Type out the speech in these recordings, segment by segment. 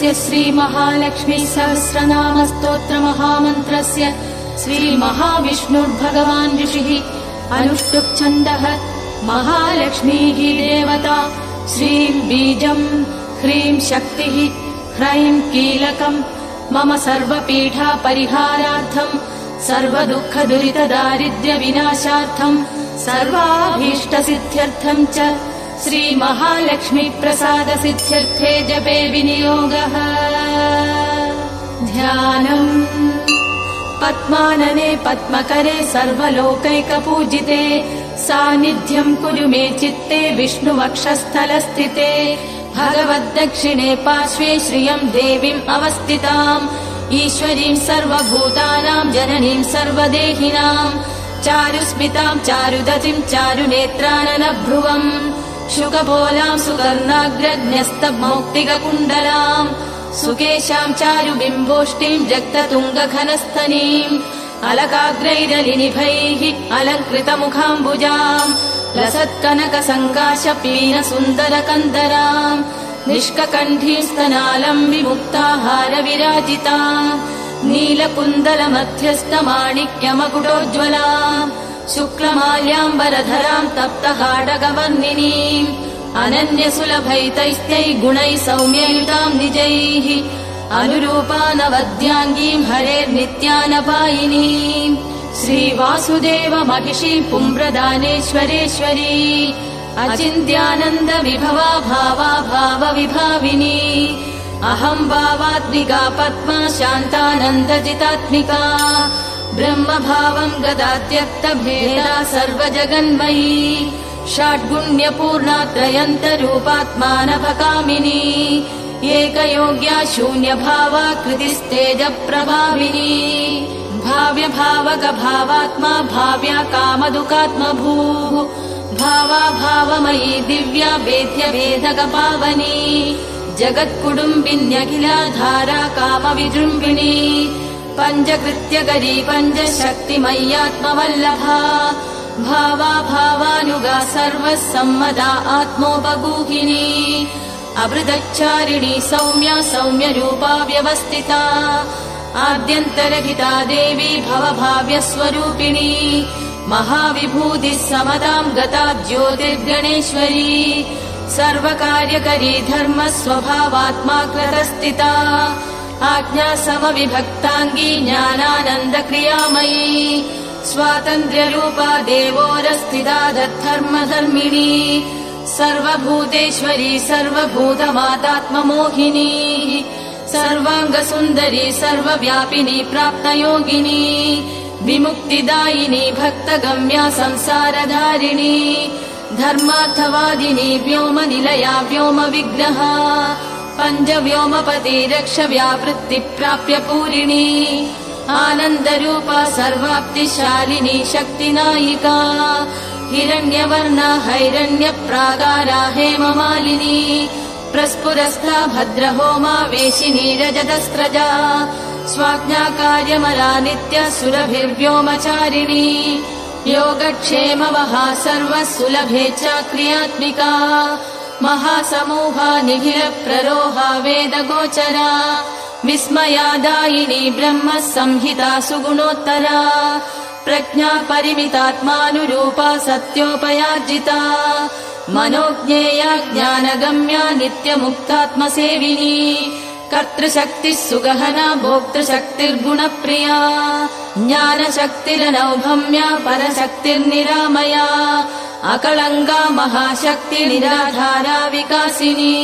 तस्य श्री महालक्ष्मी सहस्रनाम स्तोत्र महामन्त्रस्य श्री महाविष्णुर्भगवान् ऋषिः अनुष्टुप् छन्दः महालक्ष्मीः देवता श्रीं बीजं ह्रीं शक्तिः ह्रैं कीलकम् मम सर्वपीठा परिहारार्थं सर्वदुःखदुरितदारिद्र्य विनाशार्थं सर्वाभीष्टसिद्ध्यर्थं च श्री महालक्ष्मी प्रसाद सिद्ध्यर्थे जपे विनियोगः। ध्यानम् पद्मानने पद्मकरे सर्वलोकैकपूजिते सान्निध्यं कुरु मे चित्ते विष्णुवक्षस्थलस्थिते भगवद्दक्षिणे पार्श्वे श्रियं देवीम् अवस्थिताम् ईश्वरीं सर्वभूतानां जननीं सर्वदेहिनां चारुस्मितां चारुदतिं चारुनेत्राननभ्रुवम् शुकपोलां सुवर्णाग्रन्यस्तमौक्तिककुण्डलां सुकेशां चारुबिम्बोष्टिं जक्ततुङ्गघनस्तनीं अलकाग्रैरलिनिभैः अलङ्कृतमुखाम्बुजां लसत्कनकसङ्काशपीनसुन्दरकन्दरां निष्ककण्ठीं स्तनालं विमुक्ताहारविराजितां नीलकुन्दलमध्यस्थमाणिक्यमकुटोज्ज्वलां शुक्लमाल्याम्बरधरां तप्तहाडगवर्णिनीम् अनन्यसुलभैतैस्तैः गुणैः सौम्ययुतां निजैः अनुरूपानवद्याङ्गीं हरेर्नित्यानपायिनीं श्रीवासुदेव महिषीं पुम्प्रदानेश्वरेश्वरी अचिन्त्यानन्द विभवा भावा भावविभाविनी अहं भावात्मिका पद्मा शान्तानन्दजितात्मिका ब्रह्मभावं गदात्यक्तभेदा सर्वजगन्मयी षड्गुण्यपूर्णा त्रयन्तरूपात्मानभकामिनी एकयोग्या शून्यभावा कृतिस्तेजप्रभाविनी भाव्यभावकभावात्मा भाव्या कामदुःखात्मभूः भावा भावमयी दिव्या वेद्यवेदकपावनी जगत्कुटुम्बिन्यखिलाधारा कामविजृम्भिणी पञ्चकृत्यकरी पञ्चशक्तिमय्यात्मवल्लभा भावा भावानुगा सर्वसम्मदा आत्मोपगूहिनी अमृतचारिणी सौम्या सौम्यरूपा व्यवस्थिता आद्यन्तरहिता देवी भवभाव्यस्वरूपिणी महाविभूतिः समतां गता ज्योतिर्गणेश्वरी सर्वकार्यकरी धर्मस्वभावात्मा कृतस्थिता आज्ञा समविभक्ताङ्गी ज्ञानानन्दक्रियामयी स्वातन्त्र्यरूपा देवोरस्थिता धर्मधर्मिणी सर्वभूतेश्वरी सर्वभूतमातात्ममोहिनी सर्वाङ्गसुन्दरी सर्वव्यापिनी प्राप्तयोगिनी विमुक्तिदायिनी भक्तगम्या संसारधारिणी धर्मार्थवादिनी व्योमनिलया व्योमविग्रहा पञ्चव्योमपति रक्षव्यावृत्तिप्राप्य पूरिणी आनन्दरूपा सर्वाप्तिशालिनी शक्तिनायिका हिरण्यवर्णा हैरण्यप्राकारा हेममालिनी प्रस्फुरस्था भद्रहोमा वेशिनी रजतस्रजा स्वाज्ञाकार्यमला नित्य सुरभिर्व्योमचारिणी योगक्षेमवहा सर्वसुलभे च क्रियात्मिका महासमूहा निखिलप्ररोहा वेदगोचरा विस्मयादायिनी ब्रह्म संहिता सुगुणोत्तरा प्रज्ञा परिमितात्मानुरूपा सत्योपयार्जिता मनोज्ञेया ज्ञानगम्या नित्यमुक्तात्मसेविनी कर्तृशक्तिः सुगहना भोक्तृशक्तिर्गुणप्रिया ज्ञानशक्तिरनौभम्या परशक्तिर्निरामया अकलङ्गा महाशक्तिनिराधारा विकासिनी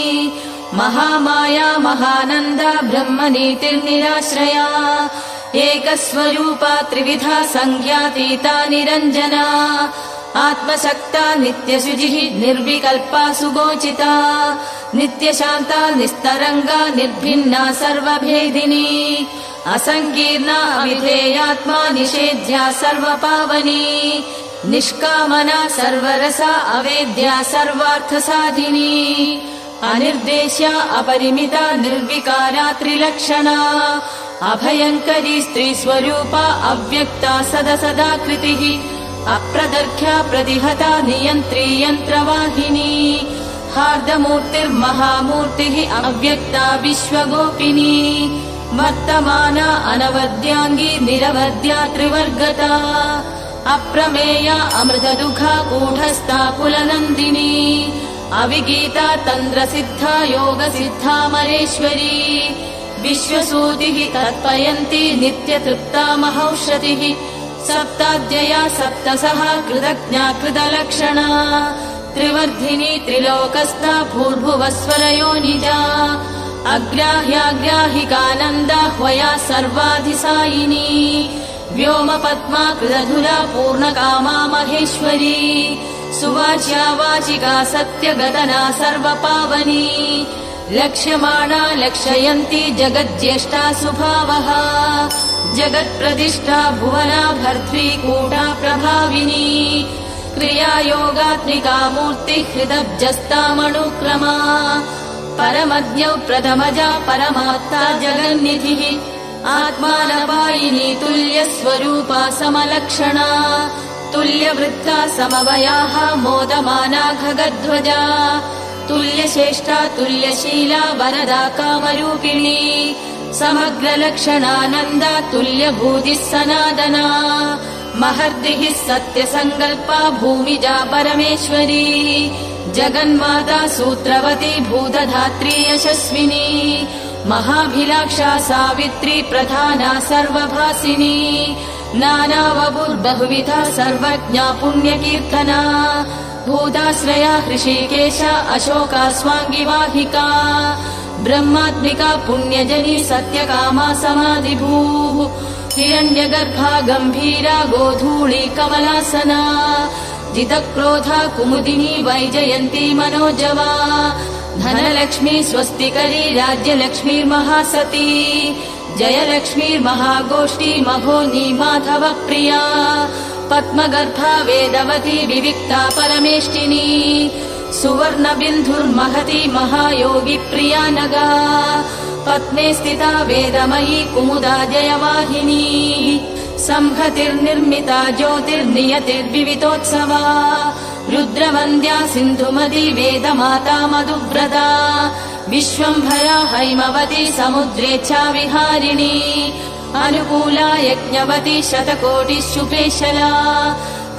महामाया महानन्दा ब्रह्मनीतिर्निराश्रया एकस्वरूपा त्रिविधा संज्ञातीता निरञ्जना आत्मशक्ता नित्यशुचिः निर्विकल्पा सुगोचिता नित्यशान्ता निस्तरङ्गा निर्भिन्ना सर्वभेदिनी असङ्कीर्णा अविधेयात्मा निषेध्या सर्वपावनी निष्कामना सर्वरसा अवेद्या सर्वार्थसाधिनी अनिर्देश्या अपरिमिता निर्विकारा त्रिलक्षणा अभयङ्करी स्त्रीस्वरूपा अव्यक्ता सदसदाकृतिः अप्रदर्ख्या प्रतिहता नियन्त्री यन्त्रवाहिनी हार्दमूर्तिर्महामूर्तिः अव्यक्ता विश्वगोपिनी वर्तमाना अनवद्याङ्गी निरवद्या त्रिवर्गता अप्रमेया अमृतदुःखा कूढस्था कुलनन्दिनी अविगीता तन्द्रसिद्धा योगसिद्धा मरेश्वरी विश्वसूतिः तत्पयन्ती नित्यतृप्ता महौषधिः सप्ताद्यया सप्तसहा कृतज्ञा कृतलक्षणा त्रिवर्धिनी त्रिलोकस्था भूर्भुवस्वरयोनिजा अग्राह्याग्राहिकानन्दा ह्वया सर्वाधिसायिनी व्योमपद्मा कृतधुरा पूर्णकामा महेश्वरी सुवाच्या वाचिका सत्यगदना सर्वपावनी लक्ष्यमाणा लक्षयन्ती जगज्येष्ठा सुभावः जगत्प्रतिष्ठा भुवना भर्त्री कूटा प्रभाविनी क्रियायोगात्मिका मूर्तिः हृदब्जस्तामणुक्रमा परमद्यौ प्रथमजा परमात्ता जगन्निधिः आत्मानपायिनी तुल्यस्वरूपा समलक्षणा तुल्यवृत्ता समवयाः मोदमाना खगध्वजा तुल्यश्रेष्ठा तुल्यशीला वरदा कामरूपिणी समग्रलक्षणानन्दा तुल्यभूतिः सनादना महर्दिः सत्यसङ्कल्पा भूमिजा परमेश्वरी जगन्माता सूत्रवती भूतधात्री यशस्विनी महाभिलाक्षा सावित्री प्रधाना सर्वभासिनी नानावपुर्बहुविधा सर्वज्ञा पुण्यकीर्तना भूताश्रया हृषीकेशा अशोका स्वाङ्गिवाहिका ब्रह्मात्मिका पुण्यजनी सत्यकामा समाधिभूः हिरण्यगर्भा गम्भीरा गोधूळी कमलासना जितक्रोधा कुमुदिनी वैजयन्ती मनोजवा धनलक्ष्मी स्वस्तिकरी राज्यलक्ष्मीर्महासती जयलक्ष्मीर्महागोष्ठी मघोनी माधवप्रिया पद्मगर्भा वेदवती विविक्ता परमेष्टिनी सुवर्णबिन्धुर्महती महायोगी प्रिया नगा पद्मे स्थिता वेदमयी कुमुदा जयवाहिनी संहतिर्निर्मिता ज्योतिर्नियतिर्विवितोत्सवा रुद्रवन्द्या सिन्धुमती वेदमाता मधुव्रता विश्वम्भरा हैमवती समुद्रेच्छा विहारिणी अनुकूला यज्ञवती शतकोटिशुपेशला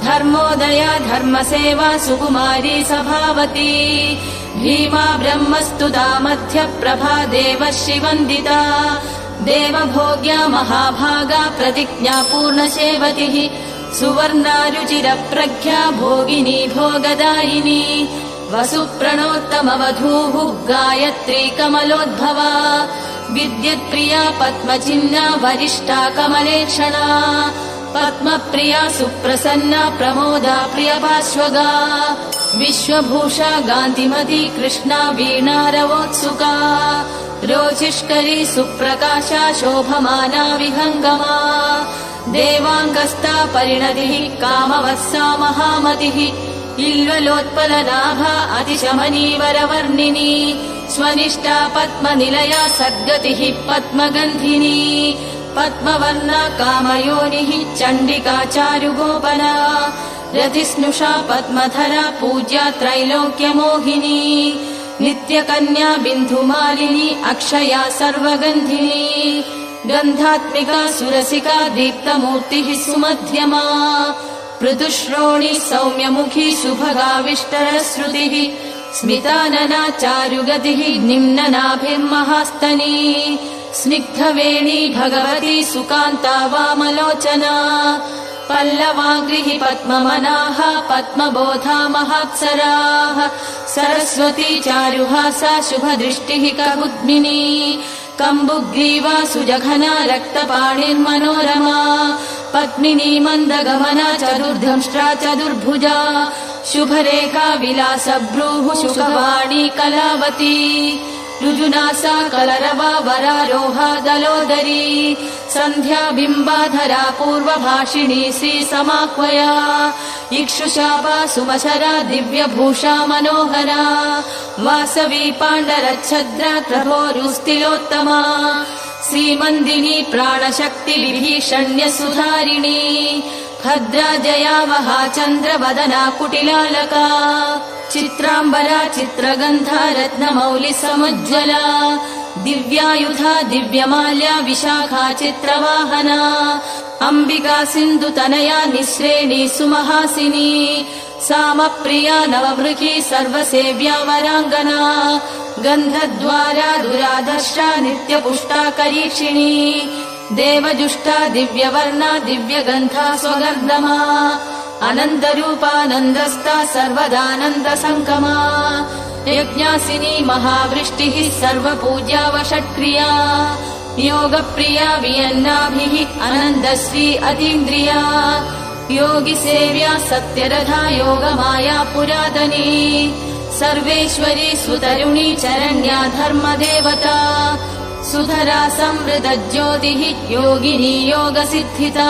धर्मोदया धर्मसेवा सुकुमारी सभावती भीमा ब्रह्मस्तुता मध्यप्रभा देवश्रीवन्दिता देवभोग्या महाभागा प्रतिज्ञा पूर्णसेवतिः सुवर्णारुचिरप्रज्ञा भोगिनी भोगदायिनी वसुप्रणोत्तमवधूः गायत्री कमलोद्भवा विद्युत्प्रिया पद्मचिह्ना वरिष्ठा कमलेक्षणा पद्मप्रिया सुप्रसन्ना प्रमोदा प्रियपार्श्वगा विश्वभूषा गान्धिमती कृष्णा वीणारवोत्सुका रोचिष्करी सुप्रकाशा शोभमाना विहङ्गमा देवाङ्गस्था परिणतिः कामवत्सा महामतिः इल्वलोत्पलनाभा अतिशमनीवरवर्णिनी स्वनिष्ठा पद्मनिलया सद्गतिः पद्मगन्धिनी पद्मवर्णा कामयोनिः चण्डिका चारुगोपना रतिस्नुषा पद्मधरा पूज्या त्रैलोक्यमोहिनी नित्यकन्या बिन्धुमालिनी अक्षया सर्वगन्धिनी गन्धात्मिका सुरसिका दीप्तमूर्तिः सुमध्यमा पृथुश्रोणी सौम्यमुखी सुभगाविष्टरश्रुतिः स्मितानना चारुगतिः निम्ननाभिर्महास्तनी स्निग्धवेणी भगवती सुकान्ता वामलोचना पल्लवाङ्घ्रिः पद्ममनाः पद्मबोधा महात्सराः सरस्वती चारुहासा शुभदृष्टिः ककुद्मिनी कम्बुग्रीवा सुजघना रक्तपाणिर्मनोरमा पद्मिनी मन्दगमना चतुर्धंष्ट्रा चतुर्भुजा शुभरेखा विलासभ्रूः शुभवाणी कलावती ऋजुनासा कलरवा वरारोहा दलोदरी सन्ध्या बिम्बाधरा पूर्वभाषिणी श्रीसमाह्वया इक्षुशापा सुमशरा दिव्यभूषा मनोहरा वासवी पाण्डरच्छद्रा प्रभोरुस्तिलोत्तमा श्रीमन्दिनी प्राणशक्ति विभीषण्यसुधारिणी भद्रा जया महाचन्द्रवदना कुटिलालका चित्राम्बरा चित्रगन्धा रत्नमौलि समुज्ज्वला दिव्यायुधा दिव्यमाल्या विशाखा चित्रवाहना अम्बिका सिन्धुतनया निःश्रेणी सुमहासिनी सामप्रिया नवमृगी सर्वसेव्या वराङ्गना गन्धद्वारा दुराधर्षा नित्यपुष्टा करीक्षिणी देवजुष्टा दिव्यवर्णा दिव्यगन्धा स्वगर्दमा अनन्तरूपानन्दस्ता सर्वदानन्दसङ्गमा यज्ञासिनी महावृष्टिः सर्वपूज्या वषट्क्रिया योगप्रिया वियन्नाभिः अनन्दश्री अतीन्द्रिया योगिसेव्या सत्यरथा योगमाया पुरातनी सर्वेश्वरी सुतरुणी चरण्या धर्मदेवता सुधरा संवृतज्योतिः योगिनी योगसिद्धिता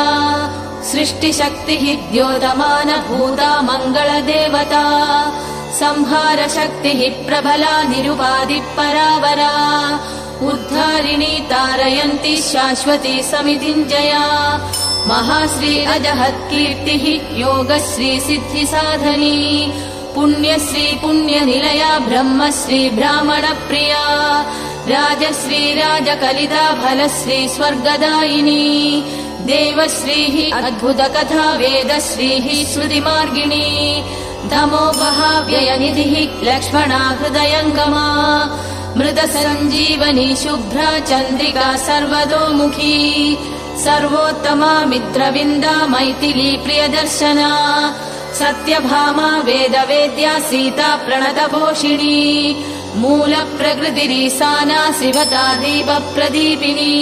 सृष्टिशक्तिः द्योतमानभूता मङ्गलदेवता संहारशक्तिः प्रबला निरुपाधिपरावरा उद्धारिणी तारयन्ती शाश्वती समितिञ्जया महाश्री अजहत्कीर्तिः योगश्री सिद्धिसाधनी पुण्यश्री पुण्यनिलया ब्रह्मश्री ब्राह्मणप्रिया राजश्री राजकलिता फलश्री स्वर्गदायिनी देवश्रीः अद्भुतकथा वेदश्रीः श्रुतिमार्गिणी तमोपहाव्ययनिधिः लक्ष्मणा हृदयङ्गमा मृतसञ्जीवनी शुभ्रा चन्द्रिका सर्वतोमुखी सर्वोत्तमा मित्रविन्दा मैथिली प्रियदर्शना सत्यभामा वेदवेद्या सीता प्रणतपोषिणी मूलप्रकृतिरीशाना शिवता दीपप्रदीपिनी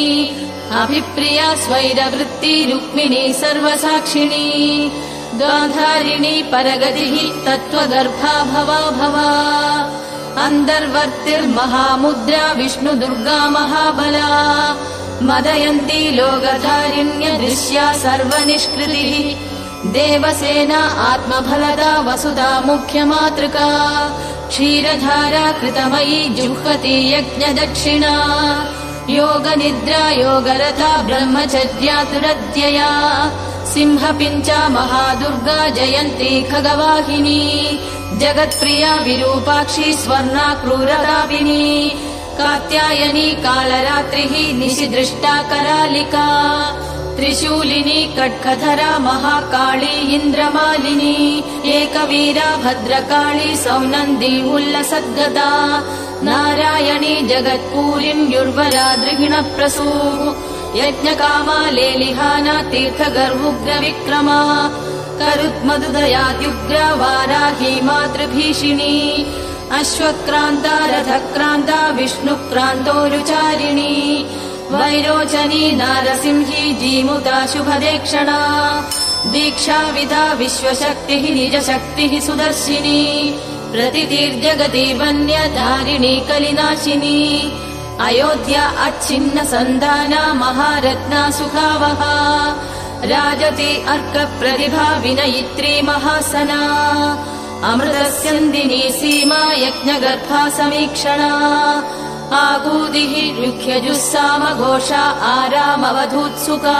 अभिप्रिया स्वैरवृत्ति रुक्मिणी सर्वसाक्षिणी गान्धारिणी परगतिः तत्त्वगर्भा भवा भवा अन्तर्वर्तिर्महामुद्रा विष्णुदुर्गा महाबला मदयन्ती लोकधारिण्य दृश्या सर्वनिष्कृतिः देवसेना आत्मफलदा वसुधा मुख्यमातृका क्षीरधारा कृतमयी जुह्वति यज्ञदक्षिणा योगनिद्रा योगरथा ब्रह्मचर्या दुरत्यया सिंहपिञ्चा महादुर्गा जयन्ती खगवाहिनी जगत्प्रिया विरूपाक्षी स्वर्णा क्रूरतापिनी कात्यायनी कालरात्रिः निशिदृष्टा करालिका त्रिशूलिनी कट्खधरा महाकाली इन्द्रमालिनी एकवीरा भद्रकाली सौनन्दी उल्लसद्गदा नारायणी जगत्पूरिम् युर्वरा दृघिणप्रसूः यज्ञकामा लेलिहाना तीर्थगर्वुग्रविक्रमा करुत्मदुदयाद्युग्रा वाराही मातृभीषिणी अश्वक्रान्ता रथक्रान्ता विष्णुक्रान्तोरुचारिणी वैरोचनी नारसिंही जीमुता शुभदेक्षणा दीक्षाविधा विश्वशक्तिः निजशक्तिः सुदर्शिनी प्रतितीर्जगति वन्यधारिणी कलिनाशिनी अयोध्या अच्छिन्न सन्धाना महारत्ना सुखावहा राजति अर्कप्रतिभा विनयित्री महासना अमृतस्यन्दिनी सीमा यज्ञगर्भा समीक्षणा आगूदिः रुह्यजुस्सामघोषा आरामवधूत्सुका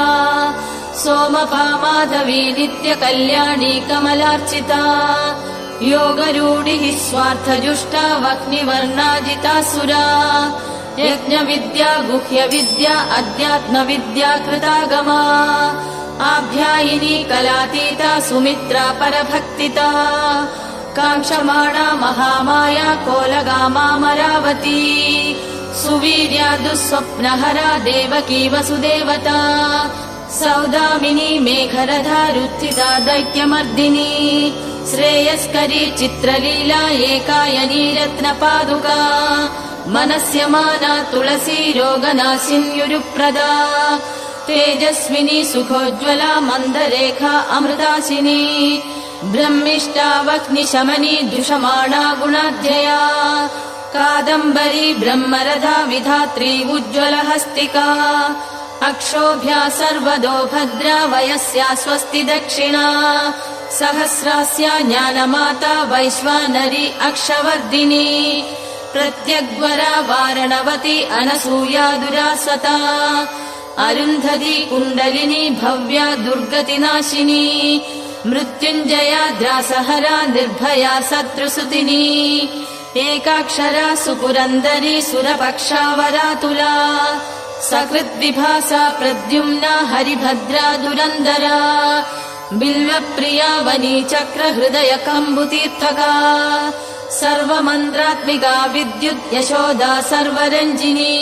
सोमपा माधवी नित्यकल्याणी कमलार्चिता योगरूढिः स्वार्थजुष्टा वह्निवर्णाजितासुरा यज्ञविद्या गुह्यविद्या अध्यात्मविद्या कृतागमा आभ्यायिनी कलातीता सुमित्रा परभक्तिता काङ्क्षमाणा महामाया कोलगामामरावती सुवीर्या दुःस्वप्नहरा देवकी वसुदेवता सौदामिनी मेघरथा रुत्थिता दैत्यमर्दिनी श्रेयस्करी चित्रलीला एकायनी रत्नपादुका मनस्यमाना तुलसी रोगनाशिन्युरुप्रदा तेजस्विनी सुखोज्ज्वला मन्दरेखा अमृताशिनी ब्रह्मिष्टा वह्निशमनी दुषमाणा गुणाध्यया कादम्बरी ब्रह्मरथा विधात्री उज्ज्वलहस्तिका अक्षोभ्या सर्वदो भद्रा वयस्या स्वस्ति दक्षिणा सहस्रास्या ज्ञानमाता वैश्वानरी अक्षवर्धिनी प्रत्यग्वरा वारणवती अनसूया दुरासता अरुन्धती कुण्डलिनी भव्या दुर्गतिनाशिनी मृत्युञ्जया द्रासहरा निर्भया शत्रुसुतिनी एकाक्षरा सुपुरन्दरी सुरपक्षावरातुला सकृद्विभासा प्रद्युम्ना हरिभद्रा दुरन्दरा बिल्वप्रिया वनीचक्र हृदय कम्बुतीर्थका सर्वमन्त्रात्मिका विद्युत् यशोदा सर्वरञ्जिनी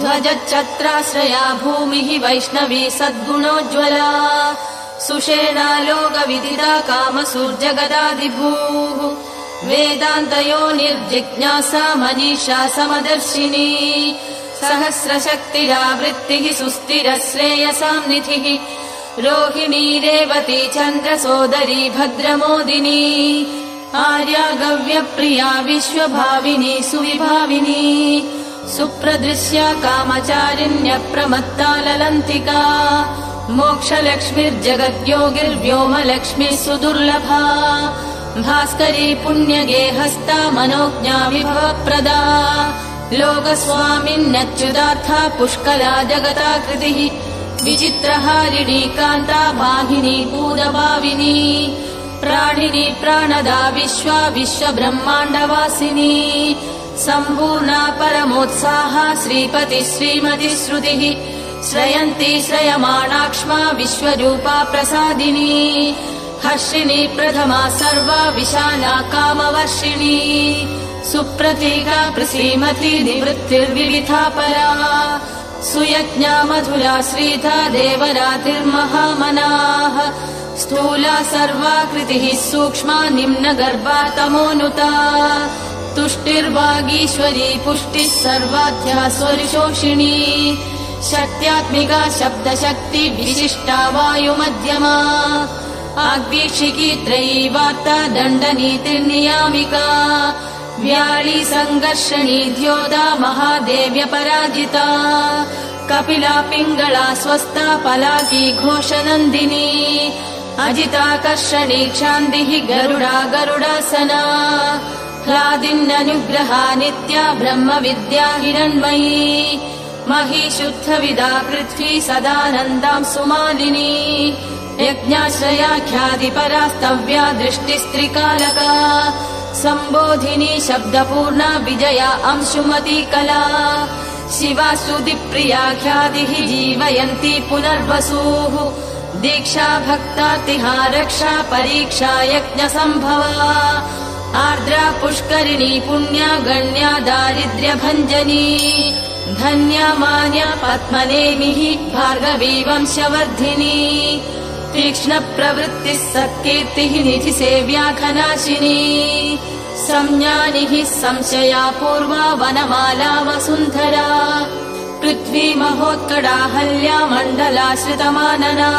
ध्वजच्छत्राश्रया भूमिः वैष्णवी सद्गुणोज्ज्वला सुषेणा लोकविदिता कामसूर्जगदादिभूः वेदान्तयो निर्जिज्ञासा मनीषा समदर्शिनी सहस्रशक्तिरावृत्तिः सुस्थिरश्रेयसां निधिः रोहिणी रेवती चन्द्रसोदरी भद्रमोदिनी आर्या गव्यप्रिया विश्वभाविनी सुविभाविनी सुप्रदृश्या कामचारिण्यप्रमत्ता ललन्तिका मोक्षलक्ष्मीर्जगद्योगिर्व्योमलक्ष्मी सुदुर्लभा भास्करी पुण्यगेहस्ता मनोज्ञा विभवप्रदा लोकस्वामिन्नच्युतार्था पुष्कला जगताकृतिः विचित्रहारिणी कान्ता वाहिनी पूरभाविनी प्राणिनी प्राणदा विश्वा विश्वब्रह्माण्डवासिनी सम्पूर्णा परमोत्साहा श्रीपति श्रीमति श्रुतिः श्रयन्ती श्रयमाणाक्ष्मा विश्वरूपा प्रसादिनी हर्षिणी प्रथमा सर्वा विशाला कामवर्षिणी सुप्रतीका प्रसीमती निवृत्तिर्विविधा परा सुयज्ञा मधुरा श्रीधा देवरातिर्महामनाः स्थूला सर्वाकृतिः सूक्ष्मा निम्नगर्भा तमोनुता तुष्टिर्वागीश्वरी पुष्टिः सर्वाध्या स्वरिशोषिणी शक्त्यात्मिका शब्दशक्ति विशिष्टा वायुमध्यमा आग्वीक्षिकी त्रयी वार्ता दण्डनीतिर्नियामिका व्याळी सङ्घर्षणी द्योता महादेव्य पराजिता कपिला पिङ्गळा स्वस्था पलाकी घोषनन्दिनी अजिताकर्षणी क्षान्तिः गरुडा गरुडासना ह्लादिन्यनुग्रहा नित्या ब्रह्मविद्या हिरण्मयी मही शुद्धविदा पृथ्वी सदानन्दां सुमालिनी यज्ञाश्रयाख्यादिपरास्तव्या दृष्टिस्त्रिकालका सम्बोधिनी शब्दपूर्णा विजया अंशुमती कला शिवा श्रुतिप्रियाख्यादिः जीवयन्ती पुनर्वसूः दीक्षा भक्तार्तिहारक्षा परीक्षा यज्ञसम्भवा आर्द्रा पुष्करिणी पुण्या गण्या दारिद्र्यभञ्जनी धन्या मान्या पद्मनेमिः भार्गवी वंशवर्धिनी तीक्ष्णप्रवृत्तिः सत्कीर्तिः निधिसेव्या घनाशिनी संज्ञानिः संशया पूर्वा वनमाला वसुन्धरा पृथ्वी महोत्कडाहल्या मण्डलाश्रितमानना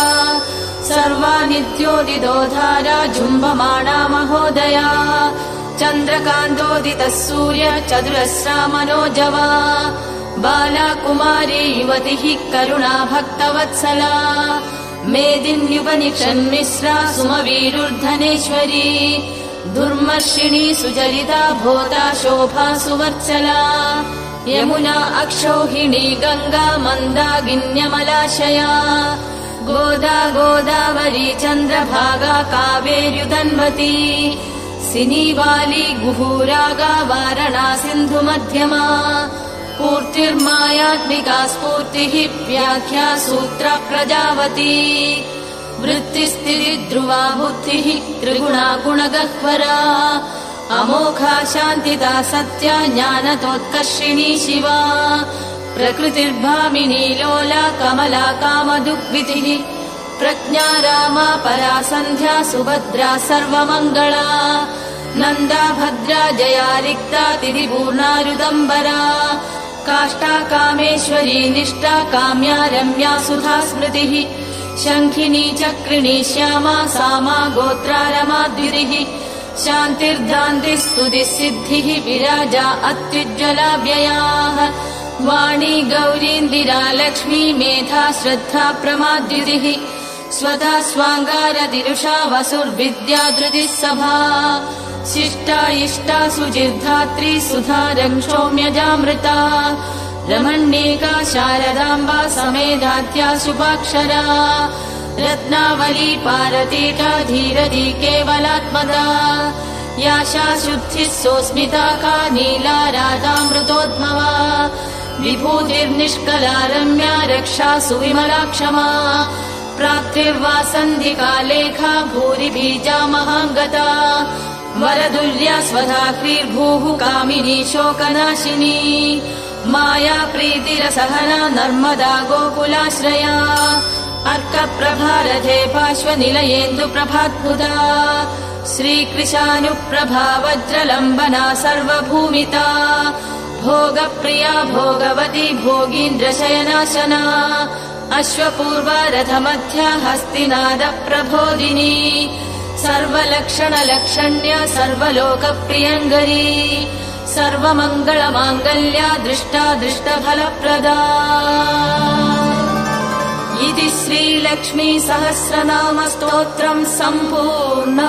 सर्वा नित्योदितोधारा जुम्बमाणा महोदया चन्द्रकान्तोदितः सूर्य चतुरस्रा मनोजवा बाला कुमारी युवतिः करुणा भक्तवत्सला मेदिन्युपनिषन्मिश्रा सुमवीरुर्धनेश्वरी दुर्मर्षिणी सुचरिता भोता शोभा सुवर्चला यमुना अक्षौहिणी गङ्गा मन्दाकिन्यमलाशया गोदा गोदावरी चन्द्रभागा कावेर्युधन्वती सिनीवाली गुहूरागा वारणा सिन्धुमध्यमा पूर्तिर्मायात्मिका स्फूर्तिः व्याख्या सूत्र प्रजावती वृत्तिस्थितिर्ध्रुवा बुद्धिः त्रिगुणा गुणगह्वरा अमोघा शान्तिता सत्या ज्ञानतोत्कर्षिणी शिवा प्रकृतिर्भामिनी लोला कमला कामदुग्वितिः प्रज्ञा रामा परा सन्ध्या सुभद्रा सर्वमङ्गला नन्दा भद्रा जया रिक्ता तिथिपूर्णारुदम्बरा काष्ठा कामेश्वरी निष्ठा काम्या रम्या सुधा स्मृतिः शङ्खिनी चक्रिणी श्यामा सामा गोत्रा रमाद्युतिः शान्तिर्धान्तिस्तुतिः सिद्धिः विराजा अत्युज्ज्वला व्ययाः वाणी गौरीन्दिरा लक्ष्मी मेधा श्रद्धा प्रमाद्युतिः स्वधा स्वाङ्गारतिरुषा वसुर्विद्या धृतिः सभा शिष्टा इष्टा सुचिर्धात्री सुधा रक्षोम्यजामृता रमण्येका शारदाम्बा समेधात्या शुभाक्षरा रत्नावली पारतीटा धीरधी केवलात्मदा याशा शुद्धिः सोऽस्मिता का नीला राधामृतोद्भवा विभूतिर्निष्कला रम्या रक्षा सुविमला क्षमा प्राप्तिर्वासन्धिकालेखा भूरि बीजा महाङ्गता वरदुर्या स्वधाक्रीर्भूः कामिनी शोकनाशिनी माया प्रीतिरसहना नर्मदा गोकुलाश्रया अर्कप्रभारथे पार्श्वनिलयेन्दु प्रभात्पुता श्रीकृशानुप्रभा वज्रलम्बना सर्वभूमिता भोगप्रिया भोगवती भोगीन्द्रशयनाशना अश्वपूर्वा रथमध्या हस्तिनादप्रबोधिनी सर्वलक्षणलक्षण्या सर्वलोकप्रियङ्करी सर्वमङ्गलमाङ्गल्या दृष्टा दृष्टफलप्रदा इति श्रीलक्ष्मी सहस्रनाम स्तोत्रम् सम्पूर्णम्।